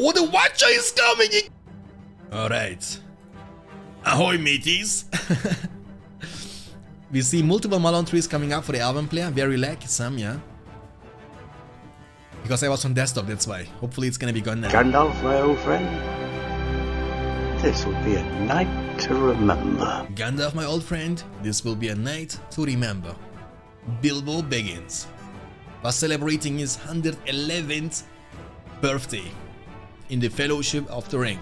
Oh, the Watcher is coming! Alright. Ahoy, mateys! We see multiple Malone trees coming up for the Alban player. Very lucky, some, yeah. Because I was on desktop, that's why. Hopefully it's gonna be gone now. Gandalf, my old friend. This will be a night to remember. Gandalf, my old friend. This will be a night to remember. Bilbo Baggins was celebrating his 111th birthday in the Fellowship of the Ring.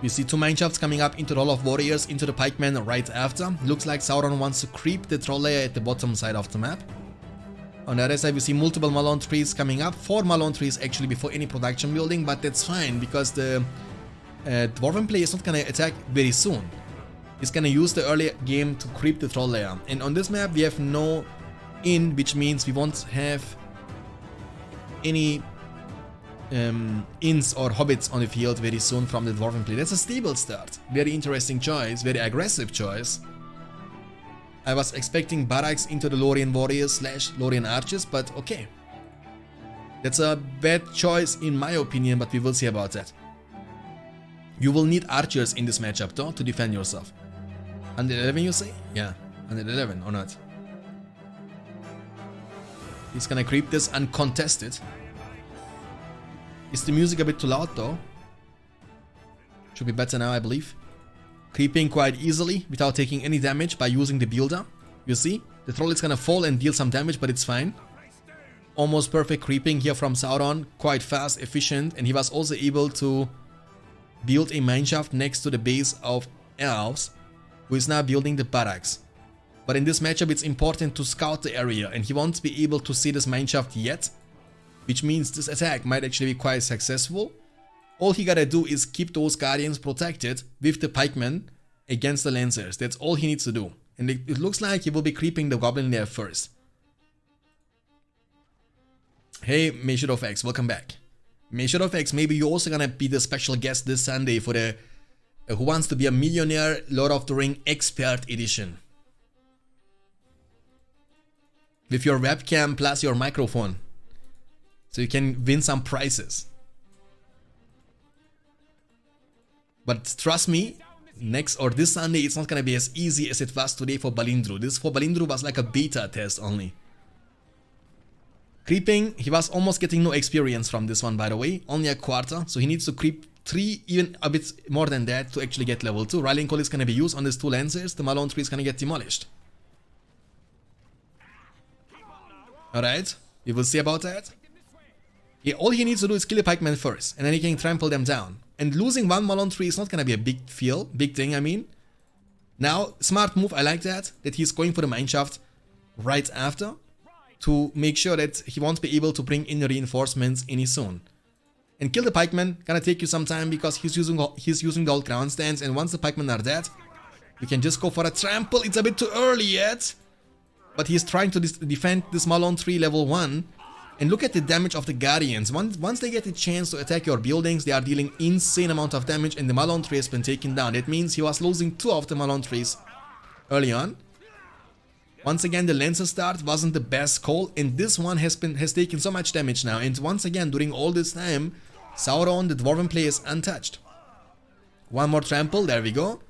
We see two mineshafts coming up into the Hall of Warriors, into the pikemen right after. Looks like Sauron wants to creep the troll layer at the bottom side of the map. On the other side we see multiple Malone trees coming up, 4 Malone trees actually before any production building, but that's fine because the Dwarven player is not gonna attack very soon. He's gonna use the early game to creep the troll layer. And on this map we have no inn, which means we won't have any inns or hobbits on the field very soon from the Dwarven play. That's a stable start. Very interesting choice, very aggressive choice. I was expecting barracks into the Lorien Warriors / Lorien Archers, but okay. That's a bad choice in my opinion, but we will see about that. You will need archers in this matchup though to defend yourself. 111 you say? Yeah, 111 or not. He's gonna creep this uncontested. Is the music a bit too loud though? Should be better now, I believe. Creeping quite easily without taking any damage by using the builder. You see? The troll is gonna fall and deal some damage, but it's fine. Almost perfect creeping here from Sauron. Quite fast, efficient, and he was also able to build a mineshaft next to the base of elves, who is now building the barracks. But in this matchup it's important to scout the area, and he won't be able to see this mineshaft yet. Which means this attack might actually be quite successful. All he gotta do is keep those guardians protected with the pikemen against the lancers. That's all he needs to do. And it looks like he will be creeping the goblin there first. Hey, MayShadowFX, welcome back. MayShadowFX, maybe you're also gonna be the special guest this Sunday for the Who Wants to Be a Millionaire Lord of the Ring Expert Edition. With your webcam plus your microphone. So you can win some prizes. But trust me, next or this Sunday it's not gonna be as easy as it was today for Balindru. This for Balindru was like a beta test only. Creeping, he was almost getting no experience from this one, by the way. Only a quarter, so he needs to creep 3, even a bit more than that to actually get level 2. Rallying Call is gonna be used on these 2 lancers. The Malone tree is gonna get demolished. Alright, we will see about that. Yeah, all he needs to do is kill the pikemen first, and then he can trample them down. And losing 1 Malone tree is not gonna be a big thing, I mean. Now, smart move, I like that he's going for the mineshaft right after, to make sure that he won't be able to bring in the reinforcements any soon. And kill the pikemen, gonna take you some time because he's using the old ground stance, and once the pikemen are dead, you can just go for a trample. It's a bit too early yet, but he's trying to defend this Malone tree level 1. And look at the damage of the Guardians. Once they get a chance to attack your buildings, they are dealing insane amount of damage, and the Malone tree has been taken down. That means he was losing 2 of the Malone trees early on. Once again, the Lancer start wasn't the best call, and this one has taken so much damage now. And once again, during all this time, Sauron, the Dwarven player, is untouched. 1 more trample, there we go.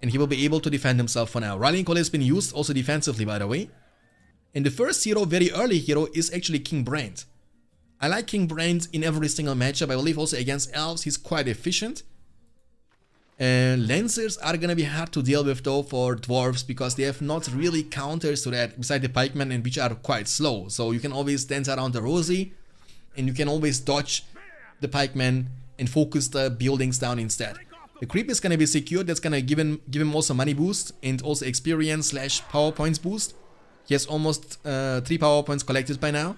And he will be able to defend himself for now. Rallying Call has been used also defensively, by the way. And the first hero, very early hero, is actually King Brand. I like King Brand in every single matchup. I believe also against elves he's quite efficient. Lancers are gonna be hard to deal with though for dwarves, because they have not really counters to that beside the pikemen, and which are quite slow. So you can always dance around the rosy, and you can always dodge the pikemen and focus the buildings down instead. The creep is gonna be secured. That's gonna give him also money boost and also experience / power points boost. He has almost 3 power points collected by now.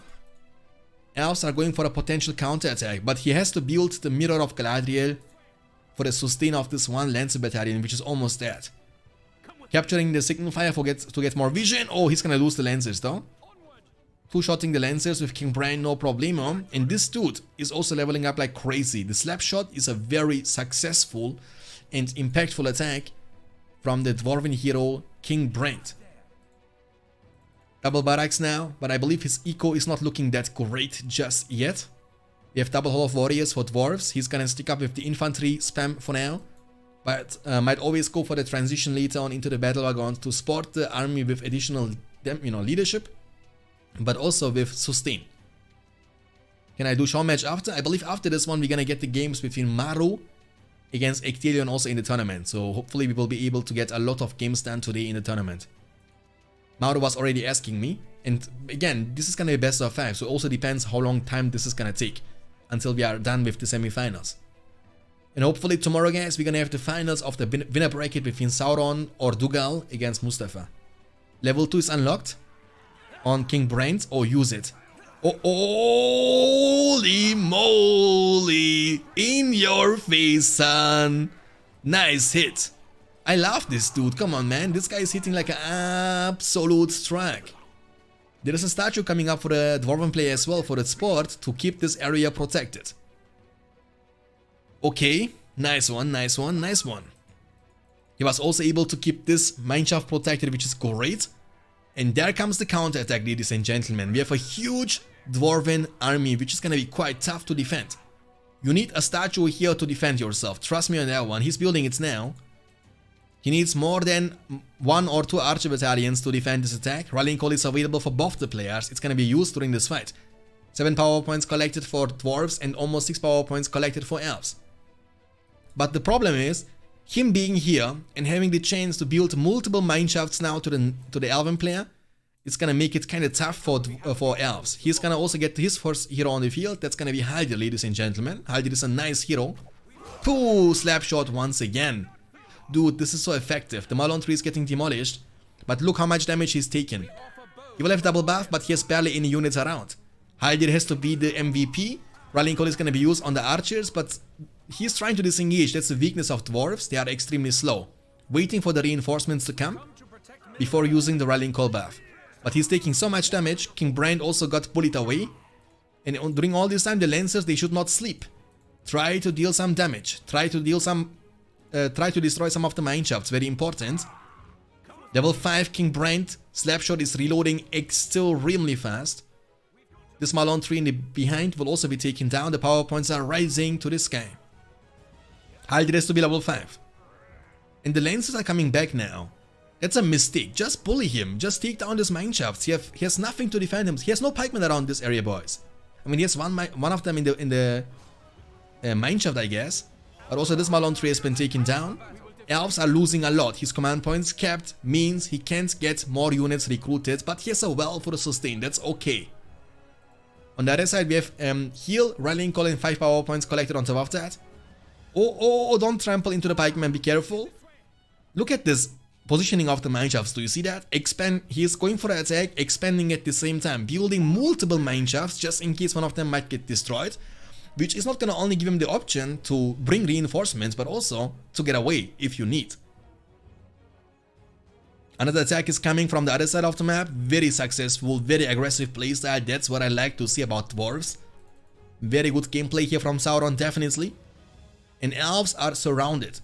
Elves are going for a potential counter attack, but he has to build the Mirror of Galadriel for the sustain of this 1 Lancer battalion, which is almost dead. Capturing the Signifier to get more vision. Oh, he's gonna lose the Lancers though. 2-shotting the Lancers with King Brian, no problemo. And this dude is also leveling up like crazy. The Slap Shot is a very successful and impactful attack from the Dwarven hero King Brand. Double barracks now, but I believe his eco is not looking that great just yet. We have double Hall of Warriors for dwarves. He's gonna stick up with the infantry spam for now, but might always go for the transition later on into the battle wagon to support the army with additional, leadership, but also with sustain. Can I do show match after? I believe after this one we're gonna get the games between Maru against Ectelion also in the tournament, so hopefully we will be able to get a lot of games done today in the tournament. Mauro was already asking me, and again, this is gonna be best of 5, so it also depends how long time this is gonna take until we are done with the semi-finals. And hopefully tomorrow, guys, we're gonna have the finals of the winner bracket between Sauron or Dougall against Mustafa. Level 2 is unlocked on King Brent, or use it. Oh, holy moly! In your face, son! Nice hit! I love this dude, come on man, this guy is hitting like an absolute strike. There is a statue coming up for the Dwarven player as well for the sport to keep this area protected. Okay, nice one, nice one, nice one. He was also able to keep this mineshaft protected, which is great. And there comes the counter attack, ladies and gentlemen. We have a huge Dwarven army, which is gonna be quite tough to defend. You need a statue here to defend yourself, trust me on that one, he's building it now. He needs more than 1 or 2 archer battalions to defend this attack. Rallying call is available for both the players. It's gonna be used during this fight. 7 power points collected for dwarves and almost 6 power points collected for elves. But the problem is, him being here and having the chance to build multiple mineshafts now to the elven player, it's gonna make it kinda tough for elves. He's gonna also get his first hero on the field. That's gonna be Haldir, ladies and gentlemen. Haldir is a nice hero. Pooh, slap shot once again. Dude, this is so effective. The Malon tree is getting demolished, but look how much damage he's taken. He will have double buff, but he has barely any units around. Haldir has to be the MVP. Rallying call is gonna be used on the archers, but he's trying to disengage. That's the weakness of dwarves. They are extremely slow, waiting for the reinforcements to come before using the rallying call buff. But he's taking so much damage. King Brand also got bullied away, and during all this time the Lancers, they should not sleep. Try to deal some damage. Try to destroy some of the mineshafts, very important. Level 5 King Brand, Slapshot is reloading extremely fast. This Malon tree in the behind will also be taken down, the power points are rising to the sky. Haldir has to be level 5. And the Lancers are coming back now. That's a mistake, just bully him, just take down this mineshafts. He has nothing to defend him, he has no pikemen around this area, boys. I mean, he has one of them in the mineshaft, I guess. But also this Malon tree has been taken down. Elves are losing a lot. His command points capped means he can't get more units recruited, but he has a well for the sustain, that's okay. On the other side we have heal, rallying call and 5 power points collected on top of that. Oh, don't trample into the pikemen, be careful. Look at this positioning of the mineshafts, do you see that? He is going for an attack, expanding at the same time, building multiple mineshafts just in case one of them might get destroyed. Which is not gonna only give him the option to bring reinforcements, but also to get away if you need. Another attack is coming from the other side of the map. Very successful, very aggressive playstyle. That's what I like to see about dwarves. Very good gameplay here from Sauron, definitely. And elves are surrounded.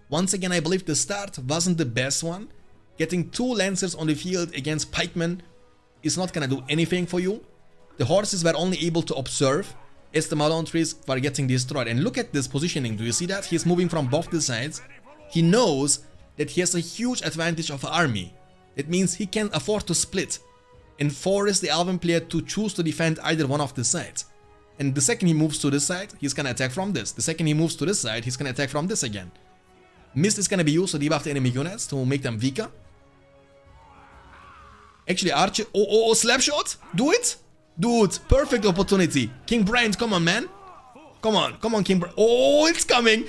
Once again, I believe the start wasn't the best one. Getting 2 lancers on the field against pikemen is not gonna do anything for you. The horses were only able to observe as the Malon trees were getting destroyed. And look at this positioning, do you see that? He's moving from both the sides. He knows that he has a huge advantage of army. It means he can afford to split and force the elven player to choose to defend either one of the sides. And the second he moves to this side, he's gonna attack from this. The second he moves to this side, he's gonna attack from this again. Mist is gonna be used to debuff the enemy units to make them weaker. Actually, Archer... Oh, slapshot! Do it! Dude, perfect opportunity. King Brand, come on, man. Come on, King Brand. Oh, it's coming.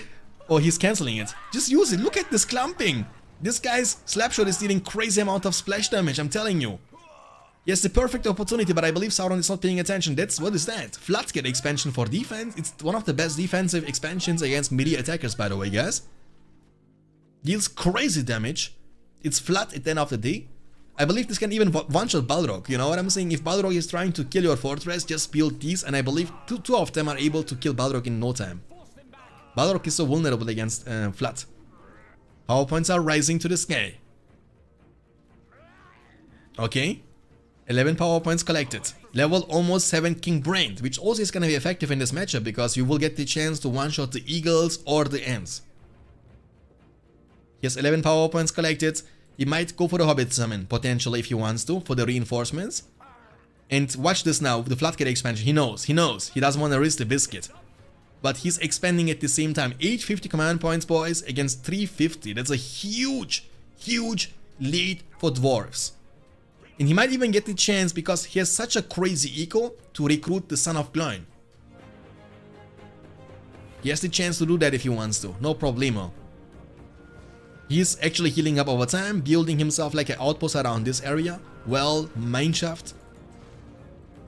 Oh, he's canceling it. Just use it. Look at this clumping. This guy's slapshot is dealing crazy amount of splash damage, I'm telling you. Yes, the perfect opportunity, but I believe Sauron is not paying attention. What is that? Floodgate expansion for defense. It's one of the best defensive expansions against melee attackers, by the way, guys. Deals crazy damage. It's flat at the end of the day. I believe this can even one-shot Balrog, you know what I'm saying? If Balrog is trying to kill your fortress, just build these, and I believe two of them are able to kill Balrog in no time. Balrog is so vulnerable against flat. Power points are rising to the sky. Okay. 11 power points collected. Level almost 7 King Brand, which also is gonna be effective in this matchup because you will get the chance to one-shot the Eagles or the Ents. He has 11 power points collected. He might go for the Hobbit summon, potentially if he wants to, for the reinforcements. And watch this now, the Floodgate expansion. He knows. He doesn't want to risk the biscuit. But he's expanding at the same time. 850 command points, boys, against 350. That's a huge, huge lead for dwarves. And he might even get the chance, because he has such a crazy eco, to recruit the Son of Gloin. He has the chance to do that if he wants to, no problemo. He's actually healing up over time, building himself like an outpost around this area. Well, Mineshaft.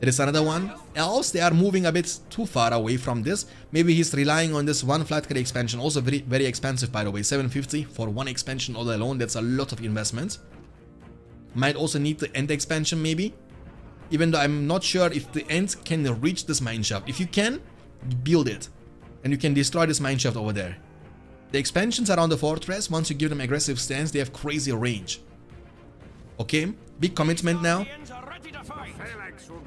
There is another one. Elves, they are moving a bit too far away from this. Maybe he's relying on this one Floodgate expansion, also very, very expensive by the way, 750 for one expansion all alone. That's a lot of investment. Might also need the End expansion maybe. Even though I'm not sure if the End can reach this mineshaft. If you can, build it. And you can destroy this mineshaft over there. The expansions around the fortress, once you give them aggressive stance, they have crazy range. Okay, big commitment now.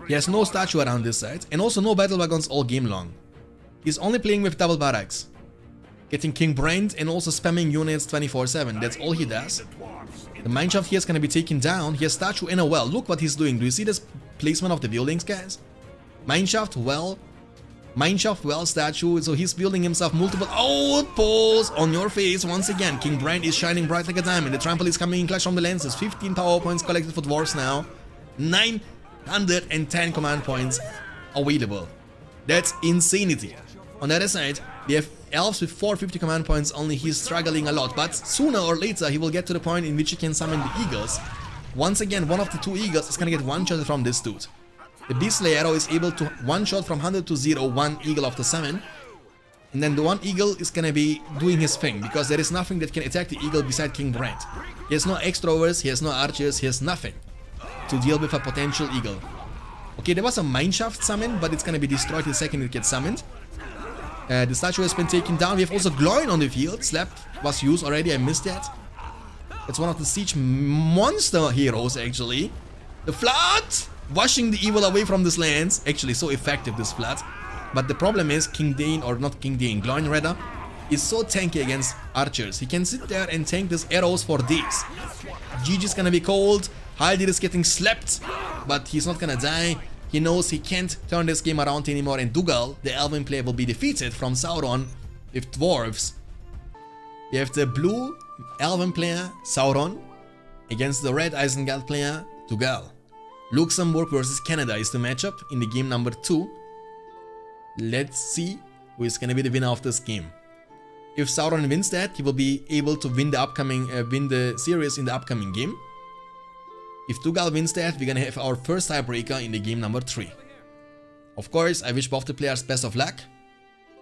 He has no statue around this side, and also no battle wagons all game long. He's only playing with double barracks. Getting King Brand and also spamming units 24/7, that's all he does. The mineshaft here is gonna be taken down. He has statue in a well. Look what he's doing. Do you see this placement of the buildings, guys? Mineshaft, well. Mineshaft, well, statue. So he's building himself multiple outposts on your face. Once again, King Brand is shining bright like a diamond. The trample is coming in clutch from the lenses. 15 power points collected for dwarves now. 910 command points available. That's insanity. On the other side, we have elves with 450 command points only. He's struggling a lot, but sooner or later he will get to the point in which he can summon the eagles. Once again, one of the two eagles is gonna get one-shot from this dude. The Beast Slayer arrow is able to one-shot from 100 to 0 one eagle of the summon. And then the one eagle is gonna be doing his thing, because there is nothing that can attack the eagle beside King Brand. He has no extroverts, he has no archers, he has nothing to deal with a potential eagle. Okay, there was a mineshaft summon, but it's gonna be destroyed the second it gets summoned. The statue has been taken down. We have also Gloin on the field. Slap was used already, I missed that. It's one of the siege monster heroes actually. The flood! Washing the evil away from this lands. Actually so effective, this flood. But the problem is King Dane, or not King Dane, Gloin rather, is so tanky against archers. He can sit there and tank these arrows for days. GG's gonna be cold. Haldir is getting slapped, but he's not gonna die. He knows he can't turn this game around anymore, and Dougall, the elven player, will be defeated from Sauron with dwarves. We have the blue elven player, Sauron, against the red Isengard player, Dougall. Luxembourg versus Canada is the matchup in the game number 2. Let's see who is gonna be the winner of this game. If Sauron wins that, he will be able to win the series in the upcoming game. If Dougall wins that, we're gonna have our first tiebreaker in the game number 3. Of course, I wish both the players best of luck.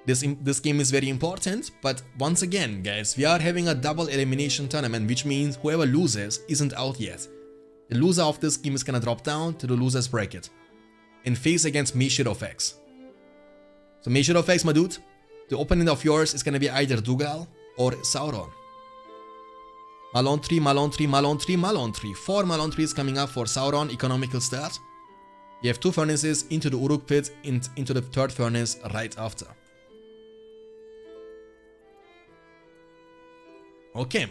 This game is very important, but once again, guys, we are having a double elimination tournament, which means whoever loses isn't out yet. The loser of this game is gonna drop down to the losers bracket and face against me, Shadowfax. So me, Shadowfax, my dude, the opponent of yours is gonna be either Dougall or Sauron. Malon 3, Malon 3, Malon 3, Malon 3. 4 Malon 3s coming up for Sauron, economical start. You have 2 furnaces into the Uruk pit and into the 3rd furnace right after. Okay.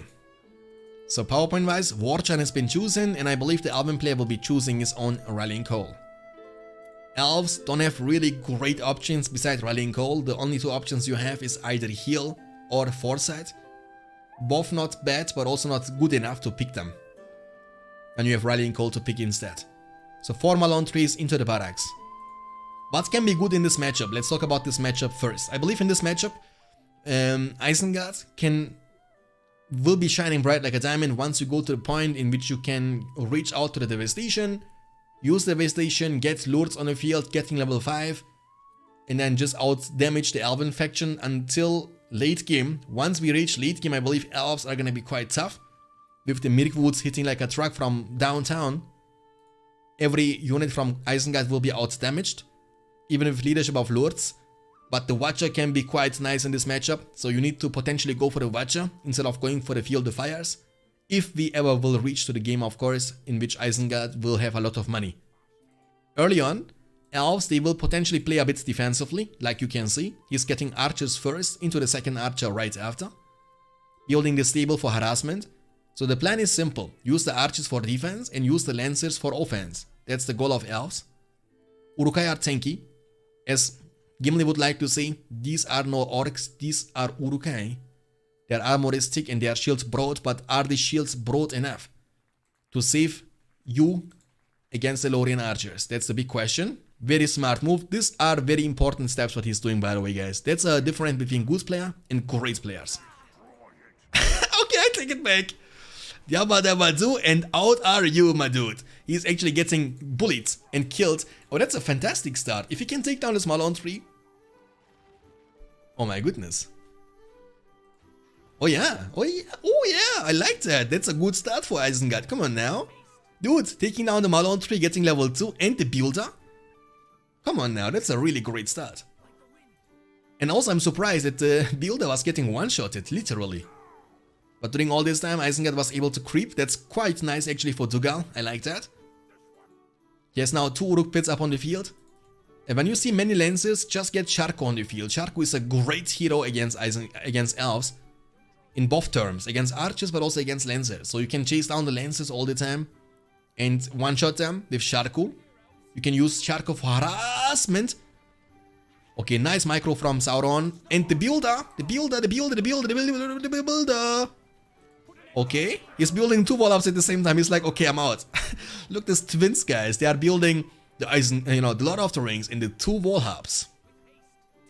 So PowerPoint wise, Warchan has been chosen, and I believe the Elven player will be choosing his own Rallying Call. Elves don't have really great options besides Rallying Call. The only 2 options you have is either Heal or Foresight. Both not bad, but also not good enough to pick them. And you have Rallying Call to pick instead. So 4 Malon 3s into the barracks. What can be good in this matchup? Let's talk about this matchup first. I believe in this matchup, Isengard will be shining bright like a diamond once you go to the point in which you can reach out to the Devastation, use Devastation, get Lords on the field, getting level 5, and then just out damage the Elven faction until late game. Once we reach late game, I believe Elves are gonna be quite tough, with the Mirkwoods hitting like a truck from downtown. Every unit from Isengard will be out damaged, even with leadership of Lords. But the Watcher can be quite nice in this matchup, so you need to potentially go for the Watcher instead of going for the Field of Fires. If we ever will reach to the game, of course, in which Isengard will have a lot of money Early on, elves, they will potentially play a bit defensively, like you can see. He's getting archers first into the second archer right after, building the stable for harassment. So the plan is simple. Use the archers for defense and use the lancers for offense. That's the goal of elves. Uruk-hai are tanky. As Gimli would like to say, these are no orcs, these are Uruk-hai. Their armor is thick and their shields broad, but are the shields broad enough to save you against the Lorien archers? That's the big question. Very smart move. These are very important steps what he's doing, by the way, guys. That's a difference between good player and great players. Okay, I take it back. Yabba dabba do, and out are you, my dude. He's actually getting bullied and killed. Oh, that's a fantastic start. If he can take down this Malon tree. Oh my goodness. Oh yeah. Oh yeah. Oh yeah. I like that. That's a good start for Isengard. Come on now. Dude, taking down the Malon tree, getting level 2 and the builder. Come on now. That's a really great start. And also I'm surprised that the builder was getting one-shotted, literally. But during all this time, Isengard was able to creep. That's quite nice actually for Dougall. I like that. He has now 2 Uruk pits up on the field. And when you see many lancers, just get Sharko on the field. Sharko is a great hero against elves. In both terms. Against archers, but also against lancers. So you can chase down the lancers all the time and one-shot them with Sharko. You can use Sharko for harassment. Okay, nice micro from Sauron. And the builder. Okay, he's building 2 wall ups at the same time. He's like, okay, I'm out. Look, these twins, guys. They are building the the Lord of the Rings in the 2 wall hubs.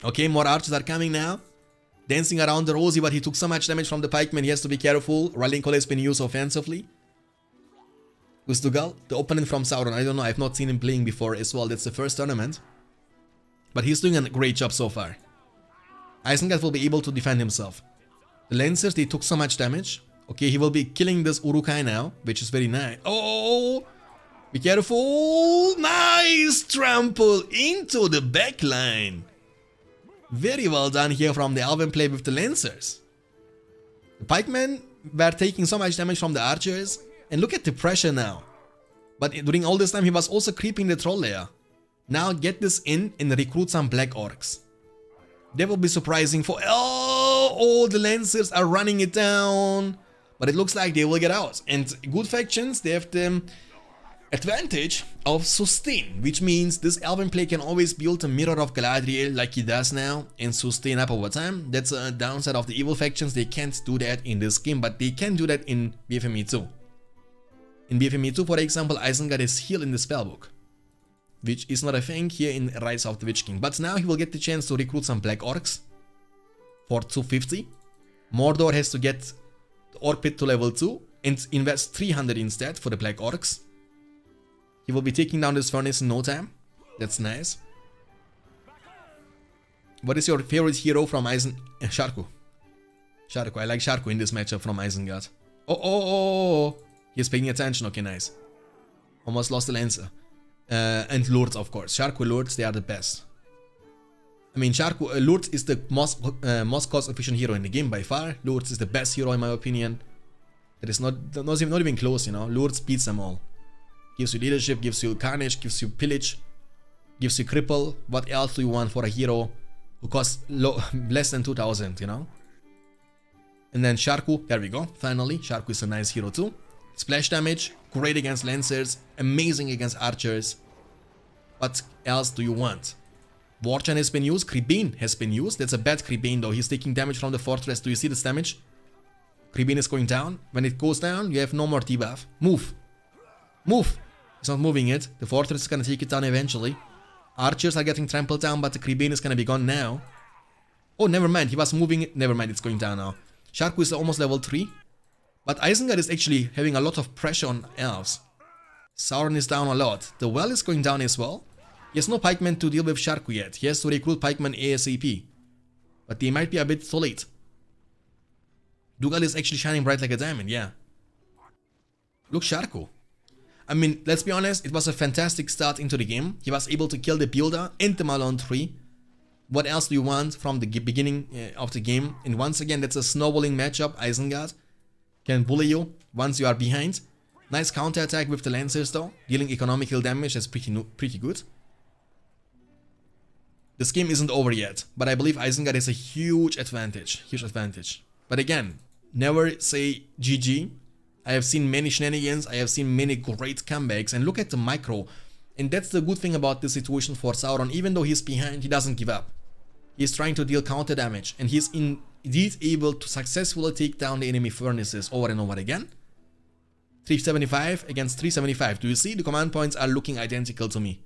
Okay, more archers are coming now. Dancing around the Rosie, but he took so much damage from the pikeman. He has to be careful. Rallying Call has been used offensively. Who's Dougall? The opponent from Sauron. I don't know. I've not seen him playing before as well. That's the first tournament. But he's doing a great job so far. Isengard will be able to defend himself. The Lancers, they took so much damage. Okay, he will be killing this Uruk-hai now, which is very nice. Oh! Be careful! Nice trample into the backline. Very well done here from the Elven play with the Lancers. The pikemen were taking so much damage from the archers. And look at the pressure now. But during all this time, he was also creeping the troll layer. Now get this in and recruit some black orcs. That will be surprising for... Oh, the Lancers are running it down. But it looks like they will get out. And good factions, they have the advantage of sustain. Which means this Elven play can always build a Mirror of Galadriel like he does now. And sustain up over time. That's a downside of the evil factions. They can't do that in this game. But they can do that in BFME2. In BFME2, for example, Isengard is healed in the spellbook. Which is not a thing here in Rise of the Witch King. But now he will get the chance to recruit some black orcs. For 250. Mordor has to get the orc pit to level 2. And invest 300 instead for the black orcs. He will be taking down this furnace in no time. That's nice. What is your favorite hero from Sharko? Sharko, I like Sharko in this matchup from Isengard. Oh. He's paying attention, okay, nice. Almost lost the Lancer. And Lords, of course. Sharko Lords, they are the best. I mean, Sharko Lords is the most cost-efficient hero in the game by far. Lords is the best hero in my opinion. That is not even close, you know. Lords beats them all. Gives you leadership, gives you carnage, gives you pillage, gives you cripple. What else do you want for a hero who costs less than 2000, you know? And then Sharko, there we go. Finally, Sharko is a nice hero too. Splash damage, great against Lancers, amazing against Archers. What else do you want? Warchan has been used, Kribin has been used. That's a bad Kribin though, he's taking damage from the fortress. Do you see this damage? Kribin is going down. When it goes down, you have no more debuff. Move! Move! He's not moving it. The fortress is gonna take it down eventually. Archers are getting trampled down, but the Kribin is gonna be gone now. Oh, never mind, he was moving it. Never mind, it's going down now. Sharko is almost level 3. But Isengard is actually having a lot of pressure on elves. Sauron is down a lot. The well is going down as well. He has no pikemen to deal with Sharko yet. He has to recruit pikemen ASAP. But they might be a bit too late. Dougall is actually shining bright like a diamond, yeah. Look, Sharko. I mean, let's be honest, it was a fantastic start into the game. He was able to kill the builder and the Malon tree. What else do you want from the beginning of the game? And once again, that's a snowballing matchup. Isengard can bully you once you are behind. Nice counter attack with the Lancers though, dealing economical damage. That's pretty good. This game isn't over yet, but I believe Isengard has a huge advantage. But again, never say GG. I have seen many shenanigans, I have seen many great comebacks, and look at the micro. And that's the good thing about this situation for Sauron. Even though he's behind, he doesn't give up. He's trying to deal counter damage, and he's indeed able to successfully take down the enemy furnaces over and over again. 375 against 375. Do you see? The command points are looking identical to me.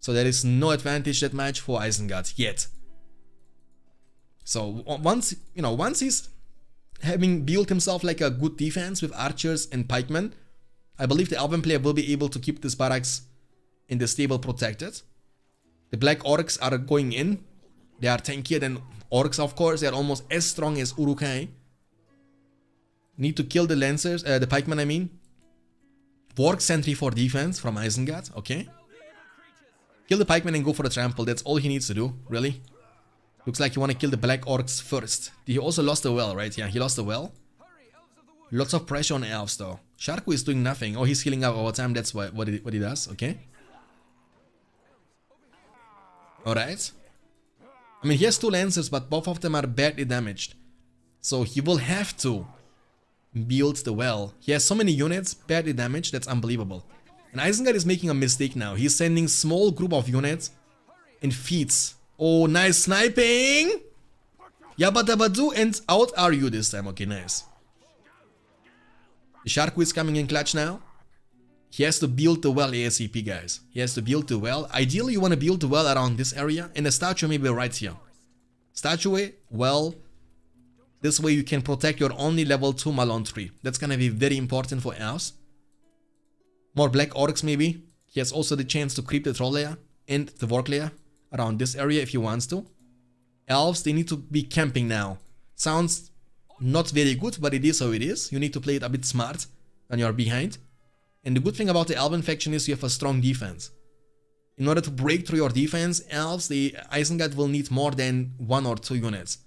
So there is no advantage that much for Isengard yet. So once he's having built himself like a good defense with archers and pikemen, I believe the Elven player will be able to keep this barracks in the stable protected. The black orcs are going in. They are tankier than orcs, of course. They are almost as strong as Uruk-hai. Need to kill the lancers, the pikemen I mean. Warg sentry for defense from Isengard, okay. Kill the pikemen and go for the trample, that's all he needs to do, really. Looks like you want to kill the black orcs first. He also lost the well, right? Yeah, he lost the well. Lots of pressure on elves though. Sharku is doing nothing. Oh, he's healing up over time, that's what he does, okay. Alright. I mean, he has two lancers, but both of them are badly damaged. So he will have to build the well. He has so many units badly damaged, that's unbelievable. And Isengard is making a mistake now. He's sending small group of units and feats. Oh, nice sniping! Yabba-dabba-doo, and out are you this time. Okay, nice. The Sharku is coming in clutch now. He has to build the well ASAP, guys. He has to build the well. Ideally, you want to build the well around this area, and the statue maybe right here. Statue, well. This way you can protect your only level 2 Malon tree. That's gonna be very important for elves. More black orcs maybe. He has also the chance to creep the troll layer and the work layer around this area if he wants to. Elves, they need to be camping now. Sounds not very good, but it is how it is. You need to play it a bit smart when you're behind. And the good thing about the Elven faction is you have a strong defense. In order to break through your defense, elves, the Isengard will need more than 1 or 2 units.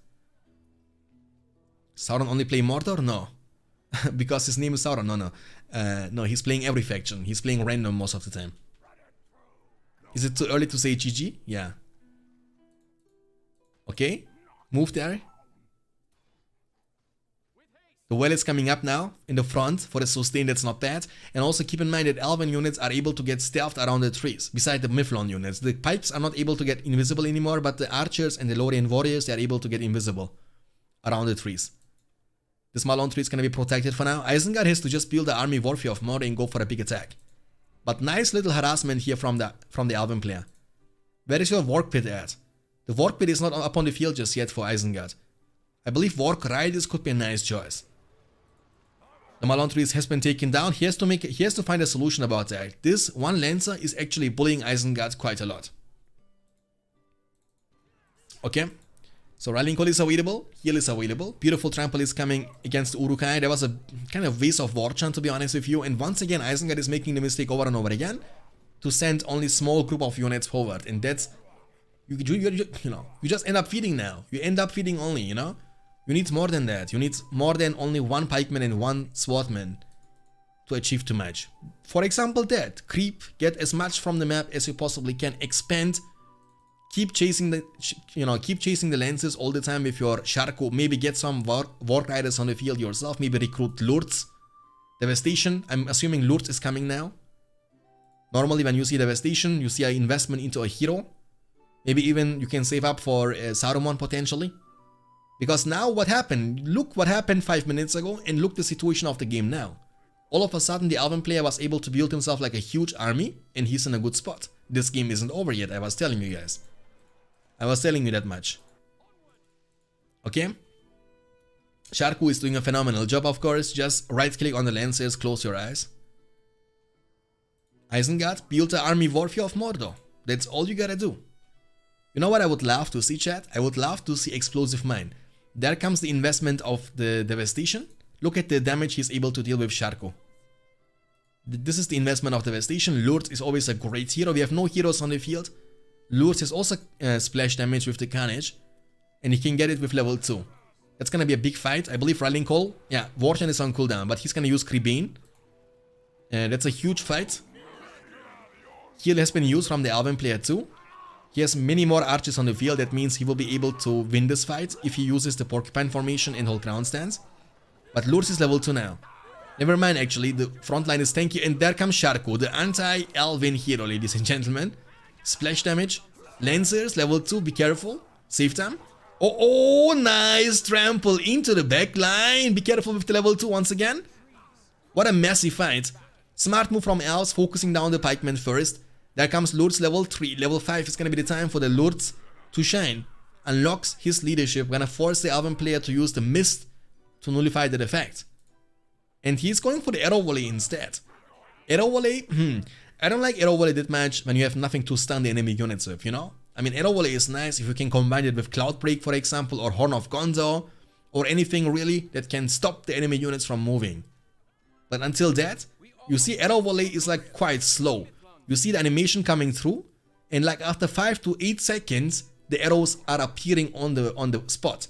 Sauron only play Mordor? No. Because his name is Sauron? No. No, he's playing every faction. He's playing random most of the time. Is it too early to say GG? Yeah. Okay. Move there. The well is coming up now in the front for the sustain, that's not bad. And also keep in mind that Elven units are able to get stealthed around the trees, beside the Miflon units. The pipes are not able to get invisible anymore, but the archers and the Lorien warriors, they are able to get invisible around the trees. This Malon tree is going to be protected for now. Isengard has to just build the army warfare of Mordor and go for a big attack. But nice little harassment here from the Elven player. Where is your Warg Pit at? The Warg Pit is not up on the field just yet for Isengard. I believe Warg Riders could be a nice choice. The Malon tree has been taken down. He has to find a solution about that. This one Lancer is actually bullying Isengard quite a lot. Okay. So Rallying Call is available, heal is available, beautiful trample is coming against Uruk-hai. There was a kind of waste of war chant, to be honest with you, and once again Isengard is making the mistake over and over again to send only small group of units forward, and that's, you just end up feeding now. You end up feeding only, you know? You need more than that. You need more than only 1 pikeman and 1 swordman to achieve too much. For example that, creep, get as much from the map as you possibly can, expand. Keep chasing the lances all the time with your Sharku. Maybe get some Warg Riders on the field yourself. Maybe recruit Lurtz. Devastation. I'm assuming Lurtz is coming now. Normally when you see Devastation, you see an investment into a hero. Maybe even you can save up for Saruman potentially. Because now what happened? Look what happened 5 minutes ago and look the situation of the game now. All of a sudden the Elven player was able to build himself like a huge army and he's in a good spot. This game isn't over yet, I was telling you guys. I was telling you that much. Okay? Sharku is doing a phenomenal job, of course. Just right click on the lancers, close your eyes. Isengard, build the army warfare of Mordor. That's all you gotta do. You know what I would love to see, chat? I would love to see Explosive Mine. There comes the investment of the Devastation. Look at the damage he's able to deal with Sharku. This is the investment of Devastation. Lurtz is always a great hero. We have no heroes on the field. Lurtz has also splash damage with the Carnage. And he can get it with level 2. That's gonna be a big fight. I believe Rallying Call. Yeah, Warchant is on cooldown, but he's gonna use Creebane. That's a huge fight. Heal has been used from the Alvin player too. He has many more archers on the field. That means he will be able to win this fight if he uses the porcupine formation and hold ground stance. But Lourdes is level 2 now. Never mind, actually, the front line is tanky. And there comes Sharko, the anti-Alvin hero, ladies and gentlemen. Splash damage. Lancers, level 2, be careful. Save time. Oh, nice trample into the back line. Be careful with the level 2 once again. What a massive fight. Smart move from Elves, focusing down the pikemen first. There comes Lourdes level 3. Level 5 is gonna be the time for the Lourdes to shine. Unlocks his leadership, gonna force the Alvin player to use the mist to nullify that effect. And he's going for the arrow volley instead. Arrow volley, I don't like arrow volley that much when you have nothing to stun the enemy units with, you know? I mean, arrow volley is nice if you can combine it with Cloud Break, for example, or Horn of Gonzo, or anything really that can stop the enemy units from moving. But until that, you see arrow volley is like quite slow. You see the animation coming through, and like after 5 to 8 seconds, the arrows are appearing on the spot.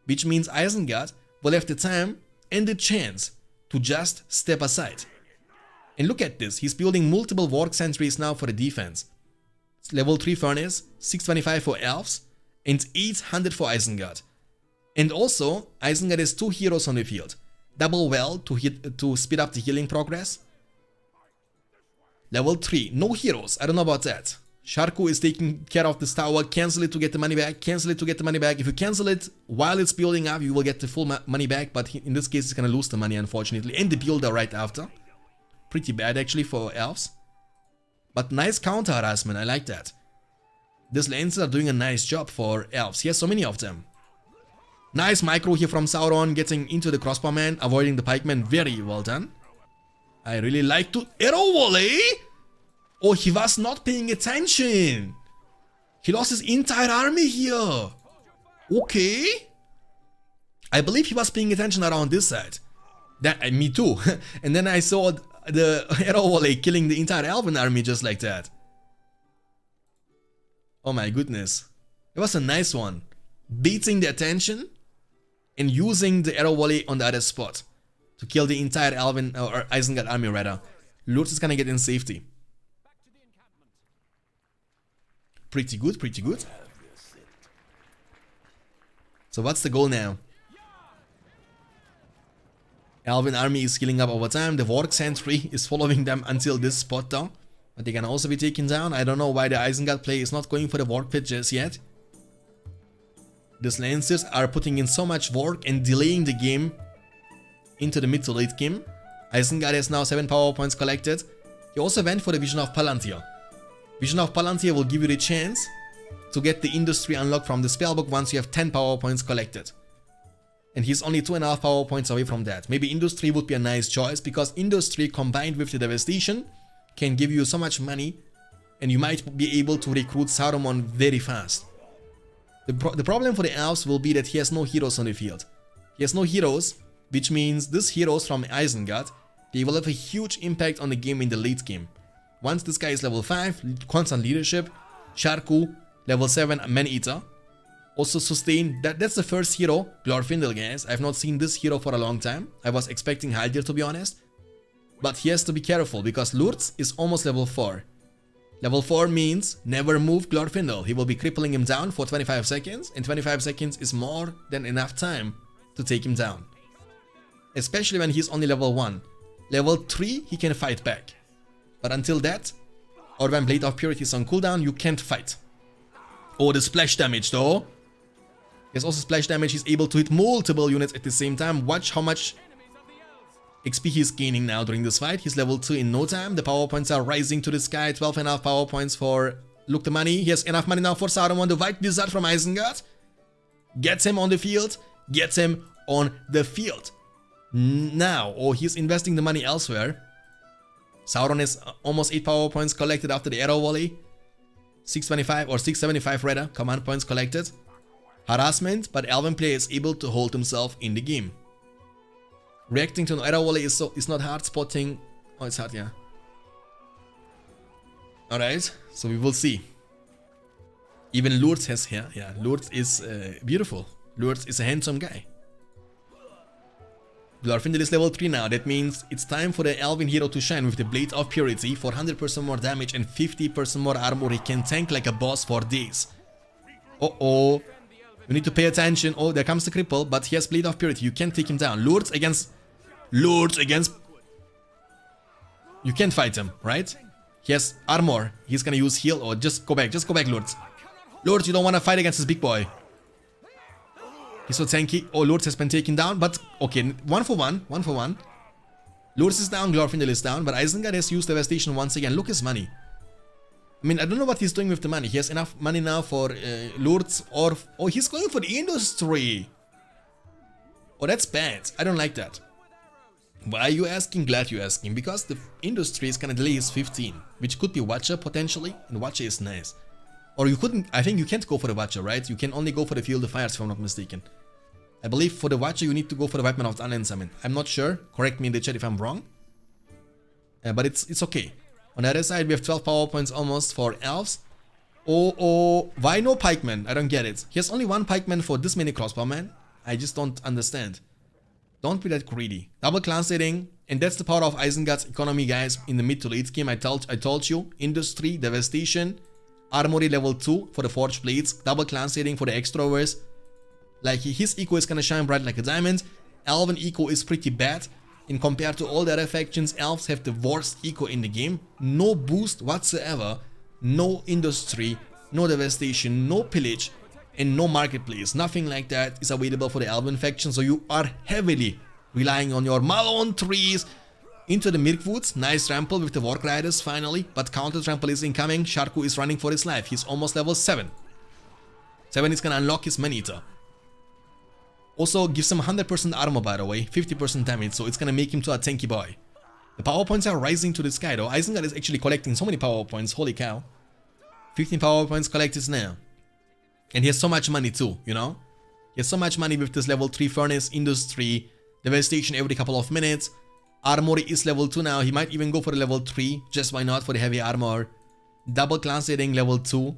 Which means Isengard will have the time and the chance to just step aside. And look at this, he's building multiple Warg Sentries now for the defense. It's level 3 Furnace, 625 for Elves, and 800 for Isengard. And also, Isengard has 2 heroes on the field. Double Well to speed up the healing progress. Level 3, no heroes, I don't know about that. Sharko is taking care of this tower, cancel it to get the money back, cancel it to get the money back. If you cancel it while it's building up, you will get the full money back, but in this case, it's gonna lose the money, unfortunately, and the builder right after. Pretty bad, actually, for Elves. But nice counter harassment, I like that. These Lancers are doing a nice job for Elves, he has so many of them. Nice micro here from Sauron, getting into the crossbowman, avoiding the pikeman, very well done. I really like to arrow volley. Oh, he was not paying attention. He lost his entire army here. Okay. I believe he was paying attention around this side. Me too. And then I saw the arrow volley killing the entire Elven army just like that. Oh my goodness. It was a nice one. Beating the attention and using the arrow volley on the other spot to kill the entire Elven or Isengard army rather. Lourdes is gonna get in safety. Pretty good, pretty good. So what's the goal now? Elven army is healing up over time. The Warg Sentry is following them until this spot down. But they can also be taken down. I don't know why the Isengard play is not going for the Warg pit just yet. These Lancers are putting in so much work and delaying the game into the mid to late game. Isengard has now 7 power points collected. He also went for the Vision of Palantir. Vision of Palantir will give you the chance to get the industry unlocked from the spellbook once you have 10 power points collected. And he's only 2.5 power points away from that. Maybe industry would be a nice choice because industry combined with the devastation can give you so much money and you might be able to recruit Saruman very fast. The problem for the Elves will be that he has no heroes on the field. He has no heroes, which means these heroes from Isengard, they will have a huge impact on the game in the late game. Once this guy is level 5, constant leadership, Sharku, level 7, Man-Eater. Also sustain, that's the first hero, Glorfindel guys. I've not seen this hero for a long time. I was expecting Haldir to be honest. But he has to be careful because Lourdes is almost level 4. Level 4 means never move Glorfindel. He will be crippling him down for 25 seconds and 25 seconds is more than enough time to take him down. Especially when he's only level 1. Level 3 he can fight back. But until that, or when Blade of Purity is on cooldown, you can't fight. Oh, the splash damage though. There's also splash damage, he's able to hit multiple units at the same time. Watch how much XP he's gaining now during this fight. He's level 2 in no time. The power points are rising to the sky. 12.5 power points for Look the Money. He has enough money now for Saruman, the White Wizard from Isengard. Gets him on the field. Gets him on the field. Now, oh, he's investing the money elsewhere. Sauron has almost 8 power points collected after the arrow volley. 625 or 675 rather, command points collected. Harassment, but Elven player is able to hold himself in the game. Reacting to an arrow volley is not hard. Spotting, oh, it's hard, yeah. Alright, so we will see. Even Lourdes has hair, yeah. Lourdes is beautiful. Lourdes is a handsome guy. Glorfindel is level 3 now. That means it's time for the Elven hero to shine with the Blade of Purity. For 100% more damage and 50% more armor, he can tank like a boss for days. Uh-oh. We need to pay attention. Oh, there comes the cripple, but he has Blade of Purity. You can't take him down. Lords against... You can't fight him, right? He has armor. He's gonna use heal or just go back. Just go back, Lords. Lords, you don't want to fight against this big boy. He's so tanky. Oh, Lords has been taken down, but okay, 1 for 1. 1 for 1. Lords is down, Glorfindel is down, but Isengard has used Devastation once again. Look his money. I mean, I don't know what he's doing with the money. He has enough money now for Lords or... Oh, he's going for the industry. Oh, that's bad. I don't like that. Why are you asking? Glad you're asking. Because the industry is gonna delay his 15, which could be Watcher potentially, and Watcher is nice. Or you couldn't... I think you can't go for the Watcher, right? You can only go for the Field of Fires, if I'm not mistaken. I believe for the Watcher you need to go for the White Man of the Unland Summon. I'm not sure. Correct me in the chat if I'm wrong. But it's okay. On the other side, we have 12 power points almost for Elves. Oh, why no Pikeman? I don't get it. He has only 1 Pikeman for this many Crossbowmen. I just don't understand. Don't be that greedy. Double clan setting, and that's the power of Isengard's economy, guys. In the mid to late game, I told you, Industry, Devastation, Armory level 2 for the Forged Blades, double clan setting for the extroverts. Like, his eco is gonna shine bright like a diamond. Elven eco is pretty bad. And compared to all the other factions, Elves have the worst eco in the game. No boost whatsoever, no industry, no devastation, no pillage, and no marketplace. Nothing like that is available for the Elven faction, so you are heavily relying on your Malone trees into the Mirkwoods. Nice trample with the Warg Riders finally, but counter trample is incoming. Sharku is running for his life. He's almost level 7. 7 is gonna unlock his Man-Eater. Also gives him 100% armor, by the way, 50% damage, so it's gonna make him to a tanky boy. The power points are rising to the sky though. Isengard is actually collecting so many power points, holy cow. 15 power points collected now. And he has so much money too, you know? He has so much money with this level 3 Furnace, Industry, Devastation every couple of minutes. Armory is level 2 now, he might even go for the level 3, just why not for the heavy armor. Double clan setting level 2.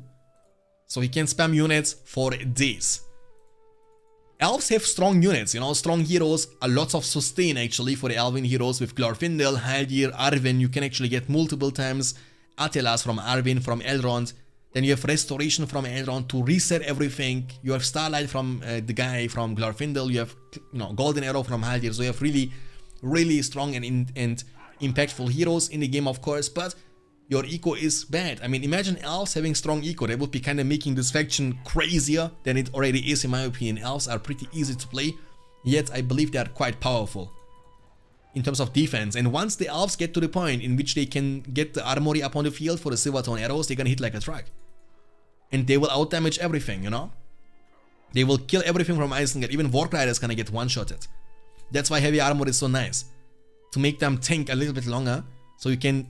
So he can spam units for days. Elves have strong units, you know, strong heroes, a lot of sustain actually for the Elven heroes with Glorfindel, Haldir, Arwen. You can actually get multiple times Atelas from Arwen, from Elrond. Then you have Restoration from Elrond to reset everything. You have Starlight from the guy from Glorfindel. You have, you know, Golden Arrow from Haldir. So you have really strong and impactful heroes in the game, of course, but your eco is bad. I mean, imagine Elves having strong eco. That would be kind of making this faction crazier than it already is, in my opinion. Elves are pretty easy to play, yet I believe they are quite powerful in terms of defense. And once the Elves get to the point in which they can get the armory up on the field for the Silvertone arrows, they're gonna hit like a truck. And they will outdamage everything, you know? They will kill everything from Isengard. Even Warg Rider is gonna get one-shotted. That's why heavy armor is so nice. To make them tank a little bit longer, so you can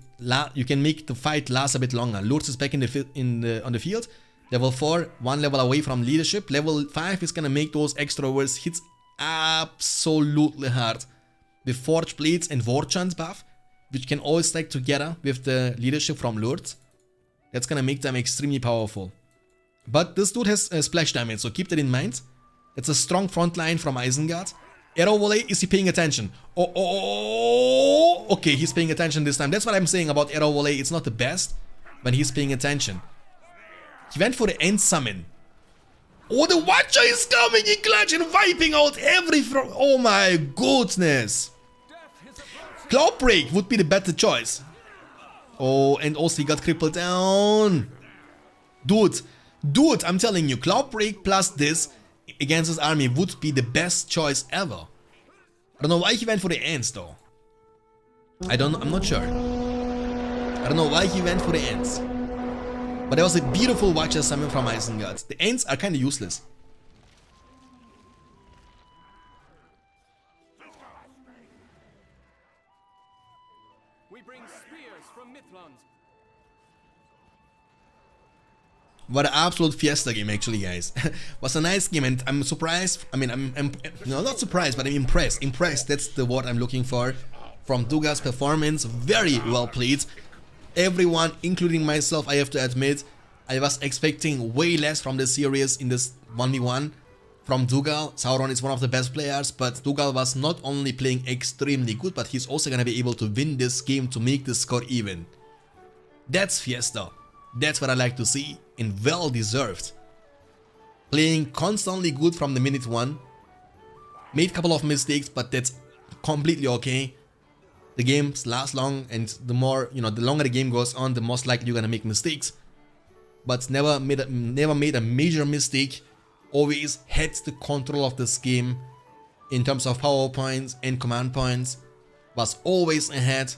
make the fight last a bit longer. Lurtz is back on the field. Level 4, 1 level away from leadership. Level 5 is gonna make those extroverts hits absolutely hard. With Forged Blades and War Chant buff, which can all stack together with the leadership from Lurtz. That's gonna make them extremely powerful. But this dude has splash damage, so keep that in mind. It's a strong front line from Isengard. Arrow Volley, is he paying attention? Oh, okay, he's paying attention this time. That's what I'm saying about Arrow Volley. It's not the best, but he's paying attention. He went for the end summon. Oh, the Watcher is coming in clutch and wiping out every... Oh my goodness. Cloud Break would be the better choice. Oh, and also he got crippled down. Dude, I'm telling you, Cloud Break plus this against his army would be the best choice ever. I don't know why he went for the ants though. I'm not sure. I don't know why he went for the ants. But that was a beautiful Watcher summon from Isengard. The ants are kind of useless. We bring spears from Midland. What an absolute fiesta game actually, guys. Was a nice game and I'm surprised. I mean, I'm no, not surprised, but I'm impressed. Impressed, that's the word I'm looking for. From Dougall's performance, very well played. Everyone, including myself, I have to admit, I was expecting way less from the series in this 1v1. from Dougall. Sauron is one of the best players, but Dougall was not only playing extremely good, but he's also gonna be able to win this game to make the score even. That's Fiesta. That's what I like to see, and well deserved. Playing constantly good from the minute one. Made a couple of mistakes, but that's completely okay. The games last long, and the more, the longer the game goes on, the most likely you're gonna make mistakes. But never made a major mistake. Always had the control of this game in terms of power points and command points. Was always ahead,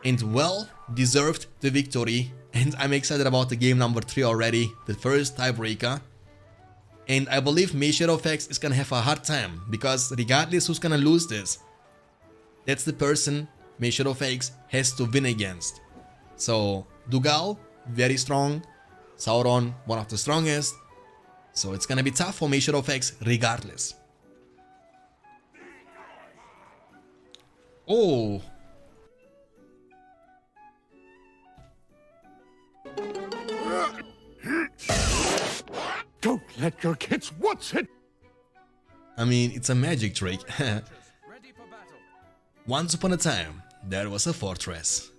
and well deserved the victory. And I'm excited about the game number 3 already, the first tiebreaker. And I believe BFME is gonna have a hard time, because regardless who's gonna lose this, that's the person BFME has to win against. So Dougall, very strong. Sauron, one of the strongest. So it's gonna be tough for BFME regardless. Oh. Don't let your kids watch it! I mean, it's a magic trick. Ready for battle. Once upon a time, there was a fortress.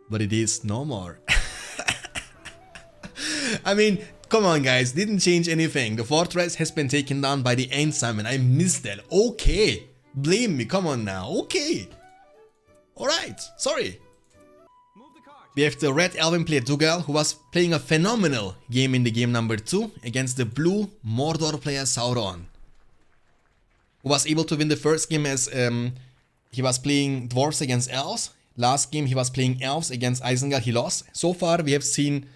But it is no more. I mean, come on guys, didn't change anything. The fortress has been taken down by the Ensign, and I missed that. Okay. Blame me, come on now. Okay. Alright, sorry. Move the card. We have the red Elven player Dougall, who was playing a phenomenal game in the game number 2 against the blue Mordor player Sauron, who was able to win the first game as he was playing dwarves against elves. Last game he was playing elves against Isengard, he lost. So far we have seen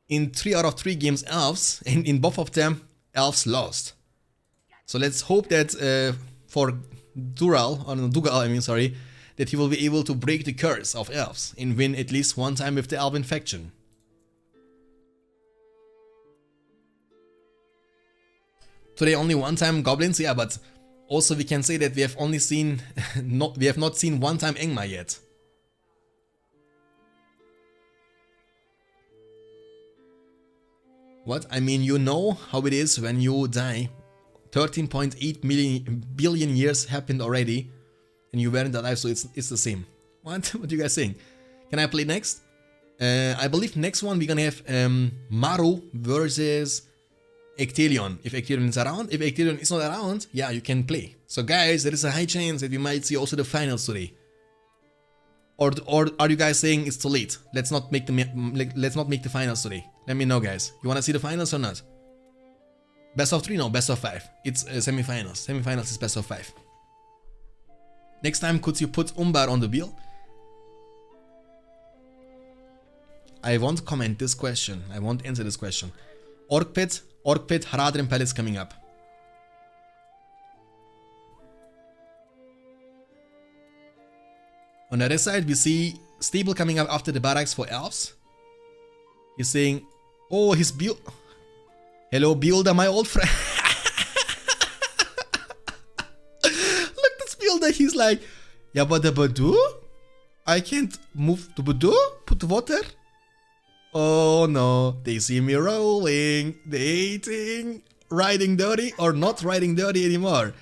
in 3 out of 3 games elves, and in both of them elves lost. So let's hope that for Dougall, that he will be able to break the curse of elves and win at least one time with the Elven faction. Today only one time goblins, yeah, but also we can say that we have only seen we have not seen one time Angmar yet. What? I mean, you know how it is when you die. 13.8 billion years happened already, and you weren't alive, so it's the same. What? What do you guys saying? Can I play next? I believe next one we're gonna have Maru versus Ectelion. If Ectelion is around. If Ectelion is not around, yeah, you can play. So guys, there is a high chance that we might see also the finals today. Or are you guys saying it's too late? Let's not make the finals today. Let me know, guys. You wanna see the finals or not? Best of 3? No, best of 5. It's semi-finals. Semi-finals is best of 5. Next time, could you put Umbar on the bill? I won't comment this question. I won't answer this question. Orc Pit, Haradrim Palace coming up. On the other side, we see Stable coming up after the barracks for elves. He's saying, oh, his build. Hello, Builder, my old friend. Look, this Builder, he's like, yeah, but the Badu? I can't move the Badu? Put the water? Oh no, they see me rolling, dating, riding dirty, or not riding dirty anymore.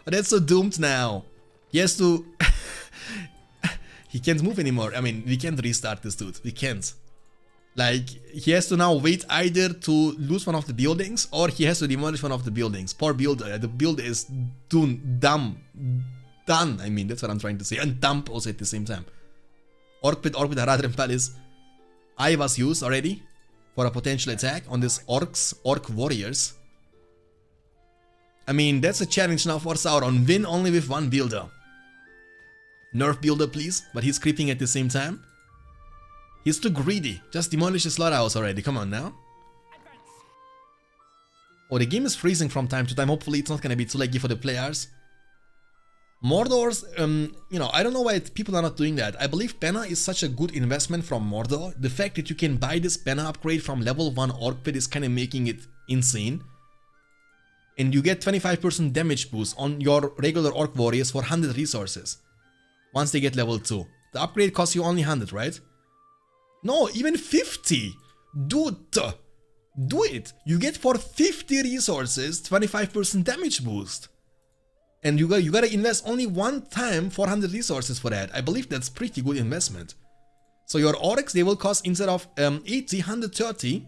Oh, that's so doomed now. He has to... He can't move anymore. I mean, we can't restart this dude. We can't. Like, he has to now wait either to lose one of the buildings, or he has to demolish one of the buildings. Poor Builder. The builder is done. I mean, that's what I'm trying to say. And dumb also at the same time. Orc Pit, Haradrim Palace. I was used already for a potential attack on these orc warriors. I mean, that's a challenge now for Sauron. Win only with one builder. Nerf Builder, please. But he's creeping at the same time. He's too greedy. Just demolish the slaughterhouse already. Come on now. Oh, the game is freezing from time to time. Hopefully it's not gonna be too laggy for the players. Mordor's, I don't know why people are not doing that. I believe Banner is such a good investment from Mordor. The fact that you can buy this Banner upgrade from level 1 Orc Pit is kind of making it insane. And you get 25% damage boost on your regular Orc Warriors for 100 resources. Once they get level 2. The upgrade costs you only 100, right? No, even 50! Dude! Do it. You get for 50 resources 25% damage boost. And you gotta invest only one time 400 resources for that. I believe that's pretty good investment. So your Oryx, they will cost instead of 80, 130,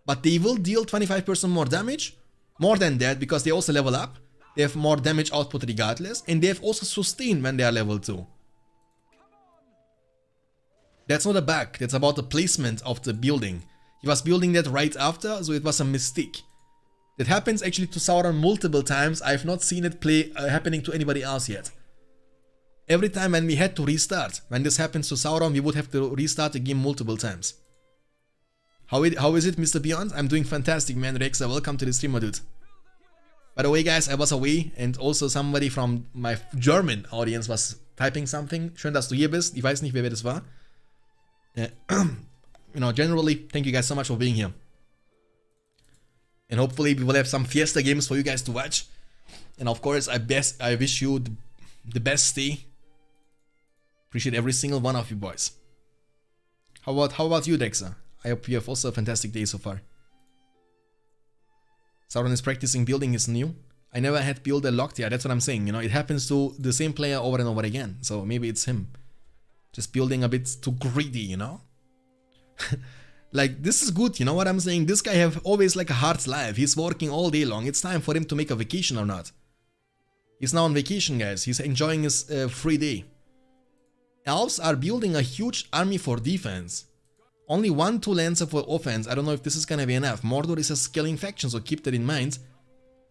but they will deal 25% more damage. More than that, because they also level up. They have more damage output regardless, and they have also sustain when they are level 2. That's not a bug, that's about the placement of the building. He was building that right after, so it was a mistake. That happens actually to Sauron multiple times. I have not seen it happening to anybody else yet. Every time when we had to restart, when this happens to Sauron, we would have to restart the game multiple times. How is it, Mr. Beyond? I'm doing fantastic, man. Rexa, welcome to the stream, my dude. By the way, guys, I was away, and also somebody from my German audience was typing something. Schön, dass du hier bist. Ich weiß nicht, wer das war. You know, generally, thank you guys so much for being here. And hopefully we will have some Fiesta games for you guys to watch. And of course, I wish you the best day. Appreciate every single one of you boys. How about you, Dexa? I hope you have also a fantastic day so far. Sauron is practicing building is new. I never had builder locked. Yeah, that's what I'm saying. You know, it happens to the same player over and over again. So maybe it's him. Just building a bit too greedy, you know? Like, this is good, you know what I'm saying? This guy have always like a hard life. He's working all day long. It's time for him to make a vacation or not. He's now on vacation, guys. He's enjoying his free day. Elves are building a huge army for defense. Only 1-2 Lancer for offense. I don't know if this is gonna be enough. Mordor is a scaling faction, so keep that in mind.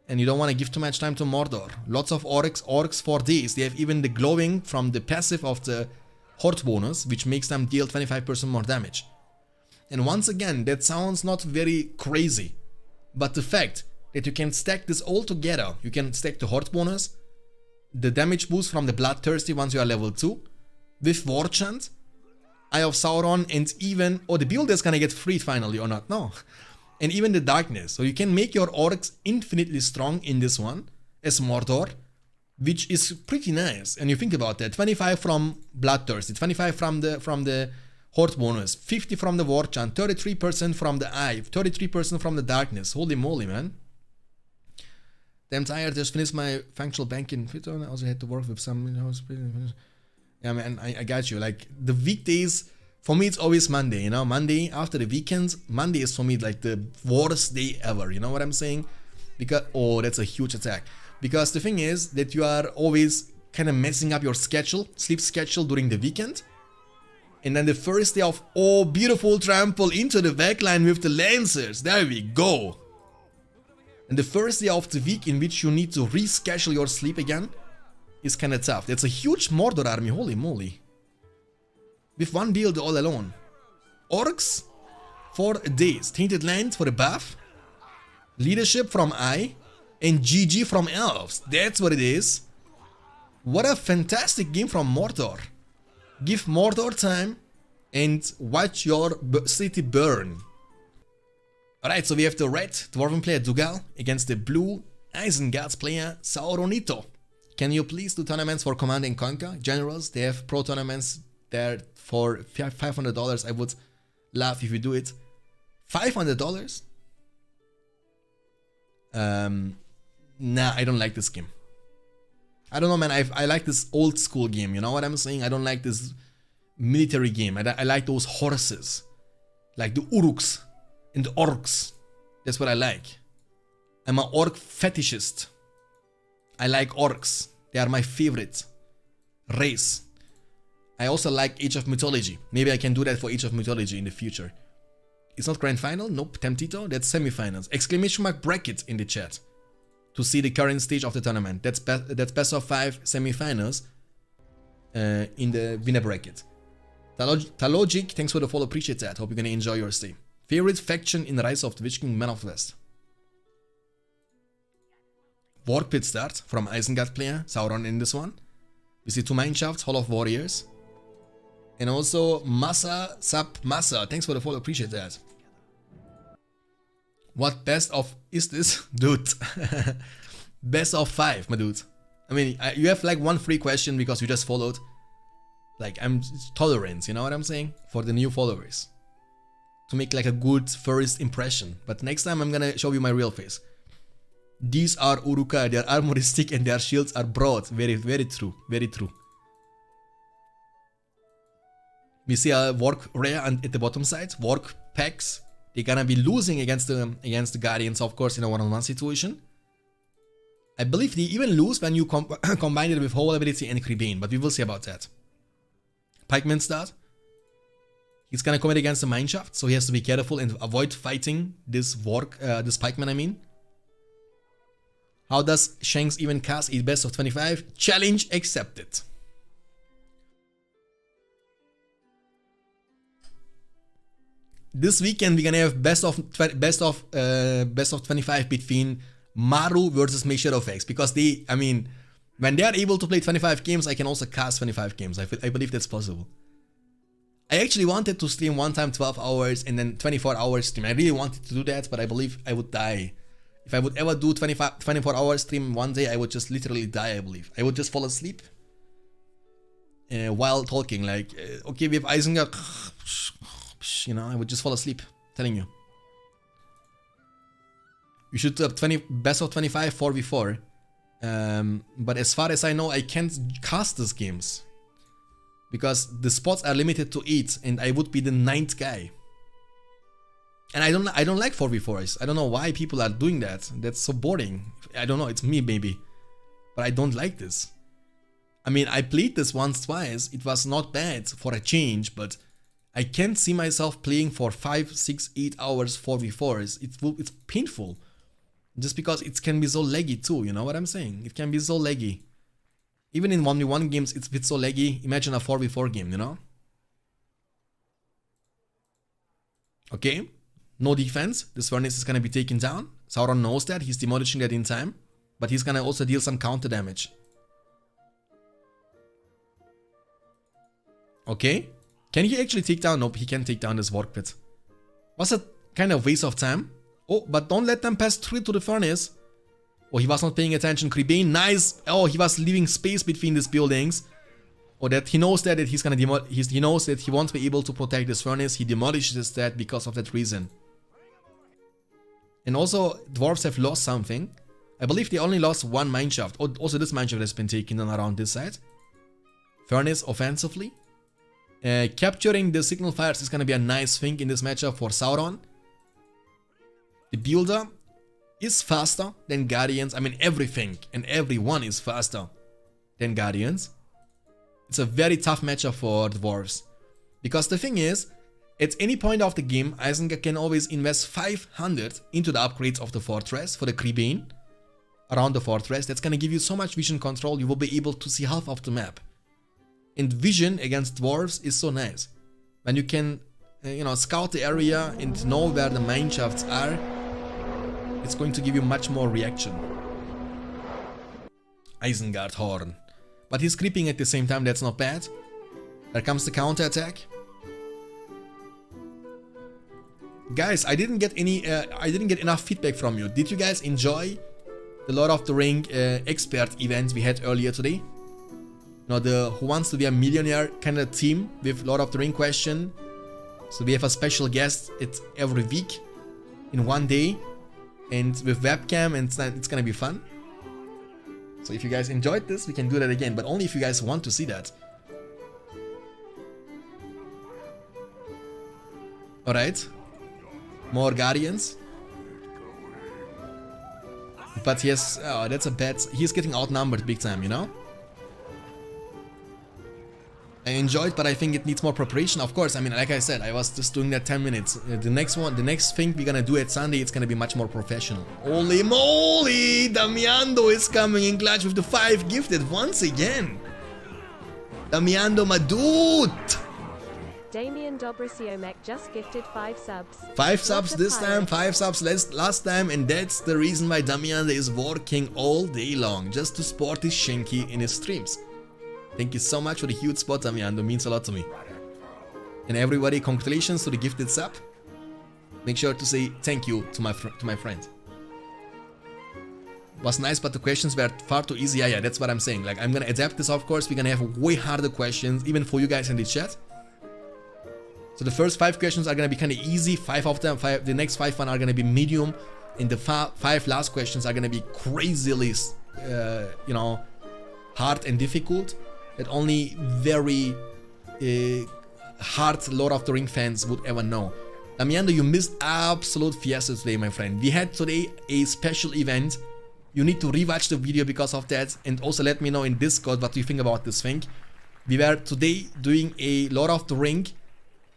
And you don't want to give too much time to Mordor. Lots of orcs for days. They have even the glowing from the passive of the Horde bonus, which makes them deal 25% more damage. And once again, that sounds not very crazy, but the fact that you can stack this all together, you can stack the Horde bonus, the damage boost from the Bloodthirsty once you are level 2, with War Chant, Eye of Sauron, and even, oh, the builder is gonna get freed finally or not, no. And even the Darkness, so you can make your Orcs infinitely strong in this one, as Mordor, which is pretty nice. And you think about that, 25 from Bloodthirsty, 25 from the Horde bonus, 50 from the War Chant, 33% from the Eye, 33% from the Darkness. Holy moly, man. I'm tired, just finished my functional banking. I also had to work with some, you know, yeah, man, I got you. Like, the weekdays, for me, it's always Monday, you know? Monday, after the weekends, Monday is for me like the worst day ever, you know what I'm saying? Because, oh, that's a huge attack. Because the thing is that you are always kind of messing up your schedule, sleep schedule during the weekend. And then the first day of, oh, beautiful trample into the backline with the Lancers. There we go. And the first day of the week in which you need to reschedule your sleep again is kind of tough. That's a huge Mordor army, holy moly. With one build all alone. Orcs for days. Tainted Land for a buff. Leadership from Eye. And GG from Elves. That's what it is. What a fantastic game from Mordor. Give Mordor time and watch your city burn. Alright, so we have the red Dwarven player Dougall against the blue Isengard's player Sauronito. Can you please do tournaments for Command and Conquer? Generals, they have pro tournaments there for $500. I would laugh if you do it. $500? Nah, I don't like this game. I don't know, man. I like this old school game. You know what I'm saying? I don't like this military game. I like those horses. Like the Uruks and the Orcs. That's what I like. I'm an Orc fetishist. I like Orcs. They are my favorite race. I also like Age of Mythology. Maybe I can do that for Age of Mythology in the future. It's not Grand Final? Nope. Temptito? That's semifinals. Exclamation mark bracket in the chat to see the current stage of the tournament. That's best of 5 semifinals in the winner bracket. Talogic, thanks for the follow. Appreciate that. Hope you're gonna enjoy your stay. Favorite faction in Rise of the Witch King, Man of the West. War Pit start from Isengard player, Sauron in this one. We see 2 Mineshafts, Hall of Warriors. And also Massa Sub Massa, thanks for the follow, appreciate that. What best of is this? Dude. Best of 5, my dude. I mean, you have like 1 free question because you just followed. Like, I'm tolerance, you know what I'm saying? For the new followers. to make like a good first impression. But next time I'm gonna show you my real face. These are Uruka, their armor is thick and their shields are broad. Very, very true, very true. We see a Work rare and at the bottom side, Work packs. They're gonna be losing against the Guardians, of course, in a one-on-one situation. I believe they even lose when you combine it with Whole ability and Creebane, but we will see about that. Pikeman start. He's gonna commit against the Mineshaft, so he has to be careful and avoid fighting this this Pikeman, I mean. How does Shanks even cast a best of 25? Challenge accepted. This weekend we're gonna have best of 25 between Maru versus Mage Shadowfax, because they, I mean, when they are able to play 25 games, I can also cast 25 games. I believe that's possible. I actually wanted to stream one time 12 hours and then 24 hours stream. I really wanted to do that, but I believe I would die. If I would ever do 24 hours stream one day, I would just literally die, I believe. I would just fall asleep while talking, like, okay, we have Isengard, you know, I would just fall asleep, telling you. You should have best of 25 4v4. But as far as I know, I can't cast these games. Because the spots are limited to 8 and I would be the 9th guy. And I don't like 4v4s. I don't know why people are doing that. That's so boring. I don't know, it's me maybe. But I don't like this. I mean, I played this once, twice. It was not bad for a change, but I can't see myself playing for 5, 6, 8 hours 4v4s. It's painful. Just because it can be so laggy too, you know what I'm saying? It can be so laggy. Even in 1v1 games, it's a bit so laggy. Imagine a 4v4 game, you know? Okay. No defense. This furnace is gonna be taken down. Sauron knows that. He's demolishing that in time. But he's gonna also deal some counter damage. Okay. Can he actually take down? Nope, he can't take down this Work Pit. Was a kind of waste of time. Oh, but don't let them pass through to the furnace. Oh, he was not paying attention. Creebane, nice. Oh, he was leaving space between these buildings. Or that he knows that he's gonna he knows that he won't be able to protect this furnace. He demolishes that because of that reason. And also, dwarves have lost something. I believe they only lost one mineshaft. Oh, also this mineshaft has been taken on around this side. Furnace offensively. Capturing the signal fires is gonna be a nice thing in this matchup for Sauron. The builder is faster than Guardians. I mean, everything and everyone is faster than Guardians. It's a very tough matchup for dwarves. Because the thing is, at any point of the game, Isengard can always invest 500 into the upgrades of the fortress for the Creebane around the fortress. That's gonna give you so much vision control, you will be able to see half of the map. And vision against dwarves is so nice. When you can, you know, scout the area and know where the mineshafts are, it's going to give you much more reaction. Isengard Horn. But he's creeping at the same time, that's not bad. There comes the counter attack. Guys, I didn't get enough feedback from you. Did you guys enjoy the Lord of the Ring expert event we had earlier today? You know, the Who Wants to Be a Millionaire kind of team with Lord of the Ring question. So we have a special guest every week in one day and with webcam, and it's gonna be fun. So if you guys enjoyed this, we can do that again, but only if you guys want to see that. Alright. More Guardians. But yes, oh, that's a bad... He's getting outnumbered big time, you know? I enjoyed, but I think it needs more preparation. Of course, I mean, like I said, I was just doing that 10 minutes. The next thing we're gonna do at Sunday, it's gonna be much more professional. Holy moly! Damiando is coming in clutch with the 5 gifted once again. Damiando, my dude! Damien Dobriciomek just gifted 5 subs. 5 subs this time, 5 subs last time, and that's the reason why Damiando is working all day long, just to sport his Shanky in his streams. Thank you so much for the huge spot, Damiando, means a lot to me. And everybody, congratulations to the gifted sub. Make sure to say thank you to my friend. Was nice, but the questions were far too easy. Yeah, that's what I'm saying. Like, I'm gonna adapt this, of course. We're gonna have way harder questions, even for you guys in the chat. So the first 5 questions are gonna be kind of easy. 5 of them, the next 5 one are gonna be medium, and the 5 last questions are gonna be crazily, you know, hard and difficult. That only very hard Lord of the Ring fans would ever know. Damiano, you missed absolute fiesta today, my friend. We had today a special event. You need to rewatch the video because of that, and also let me know in Discord what you think about this thing. We were today doing a Lord of the Ring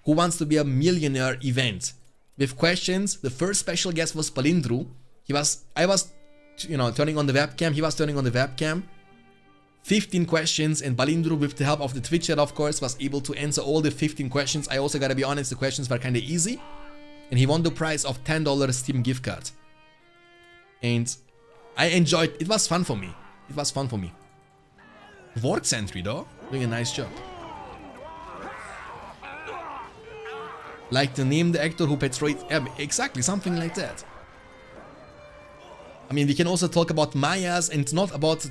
Who Wants to Be a Millionaire event with questions. The first special guest was Balindru. I was, you know, turning on the webcam. He was turning on the webcam. 15 questions, and Balindru, with the help of the Twitch chat, of course, was able to answer all the 15 questions. I also gotta be honest, the questions were kind of easy, and he won the prize of $10 Steam gift card. And I enjoyed. It was fun for me. It was fun for me. Work Sentry though, doing a nice job. Like to name the actor who portrayed, exactly something like that. I mean, we can also talk about Mayas, and not about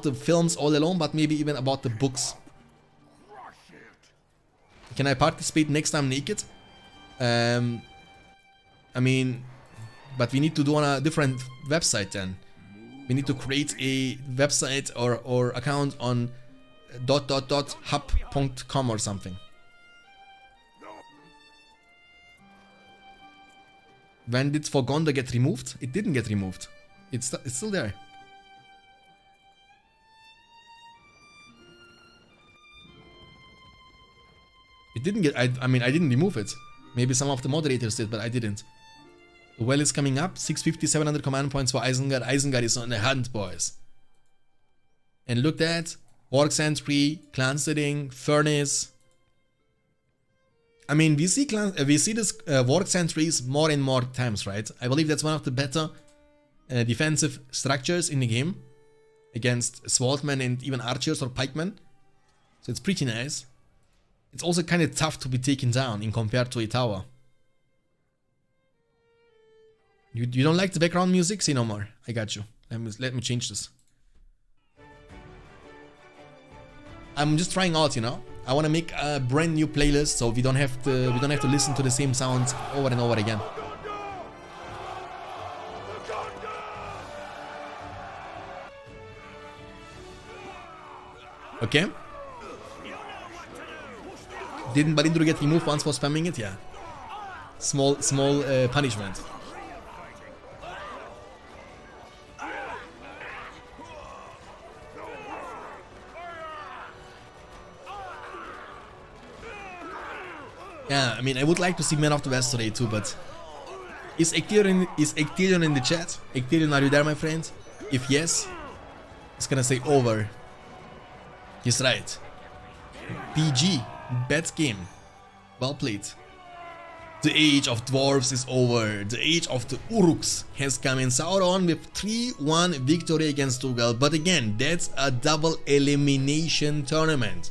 the films all alone, but maybe even about the books. Can I participate next time naked? I mean, but we need to do on a different website then. We need to create a website or account on .hub.com or something. When did For Gondor get removed? It didn't get removed. It's still there. It didn't get. I mean, I didn't remove it. Maybe some of the moderators did, but I didn't. The well is coming up. 650, 700 command points for Isengard. Isengard is on the hunt, boys. And look at Orc Sentry, Clan Setting, Furnace. I mean, we see this Orc Sentries more and more times, right? I believe that's one of the better defensive structures in the game against Swordmen and even Archers or Pikemen. So it's pretty nice. It's also kind of tough to be taken down in compared to a tower. You don't like the background music? Say no more. I got you. Let me change this. I'm just trying out, you know. I want to make a brand new playlist, so we don't have to listen to the same sounds over and over again. Okay. Didn't Balindru get removed once for spamming it? Yeah. Small punishment. Yeah, I mean, I would like to see Men of the West today too, but is Ectelion in the chat? Ectelion, are you there, my friend? If yes, it's gonna say over. He's right. PG, bad game. Well played. The age of dwarves is over. The age of the Uruks has come in. Sauron with 3-1 victory against Dougall. But again, that's a double elimination tournament.